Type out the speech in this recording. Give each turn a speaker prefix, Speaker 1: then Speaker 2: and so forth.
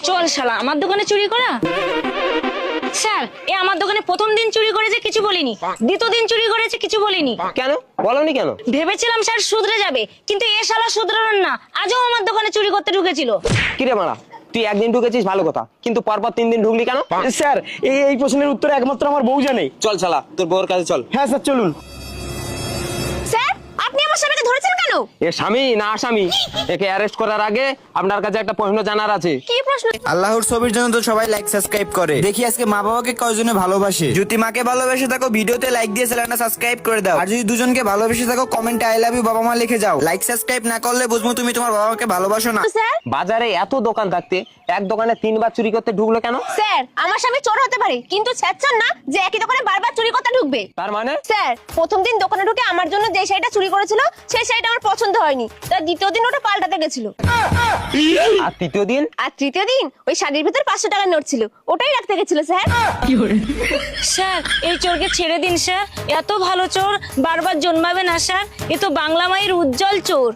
Speaker 1: চল শালা আমার দোকানে চুরি করা। স্যার এ আমার দোকানে প্রথম দিন চুরি করেছে কিছু বলিনি, দ্বিতীয় দিন চুরি করেছে কিছু বলিনি।
Speaker 2: কেন বলনি কেন?
Speaker 1: ভেবেছিলাম স্যার শুধরে যাবে, কিন্তু এ শালা শুধরানোর না, আজও আমার দোকানে চুরি করতে ঢুকেছিল।
Speaker 2: কিরে মারা, তুই একদিন ঢুকেছিস ভালো কথা, কিন্তু পরপর 3 দিন ঢুকলি কেন?
Speaker 3: স্যার এই প্রশ্নের উত্তর একমাত্র আমার বউ জানে।
Speaker 2: চল শালা তোর বউর কাছে চল।
Speaker 3: হ্যাঁ স্যার চলুন।
Speaker 1: স্যার আপনি আমার স্বামীকে ধরেছেন কেন?
Speaker 2: এ স্বামী না আসামি? একে অ্যারেস্ট করার আগে আপনার কাছে একটা প্রশ্ন জানার আছে।
Speaker 1: কি প্রশ্ন?
Speaker 4: আল্লাহর ছবির জন্য তো সবাই লাইক সাবস্ক্রাইব করে, দেখি আজকে মা বাবাকে কয়জনে ভালোবাসে। যদি মাকে ভালোবেসে থাকো ভিডিওতে লাইক দিয়ে চ্যানেলটা সাবস্ক্রাইব করে দাও, আর যদি দুজনকে ভালোবেসে থাকো কমেন্টে আই লাভ ইউ বাবা মা লিখে যাও। লাইক সাবস্ক্রাইব না করলে বুঝবো তুমি তোমার বাবা মাকে ভালোবাসো না।
Speaker 1: স্যার
Speaker 2: বাজারে এত দোকান থাকতে এক দোকানে 3 বার চুরি করতে ঢুকলো কেন?
Speaker 1: স্যার আমার স্বামী চোর হতে পারে, কিন্তু স্যার না যে একই দোকানে বারবার চুরি করতে ঢুকবে।
Speaker 2: তার মানে
Speaker 1: স্যার প্রথম দিন দোকানে ঢুকে আমার জন্য যে শাড়িটা চুরি করেছিল সেই শাড়িটা আমার পছন্দ হয়নি, তাই দ্বিতীয় দিন ওটা পাল্টাতে গেছিল।
Speaker 2: আর তৃতীয় দিন?
Speaker 1: আর তৃতীয় দিন ওই শাড়ির ভিতর 500 টাকার নোট ছিল, ওটাই রাখতে গেছিল স্যার। স্যার এই চোরকে ছেড়ে দিন স্যার, এত ভালো চোর বারবার জন্মাবে না স্যার, এ তো বাংলা মায়ের উজ্জ্বল চোর।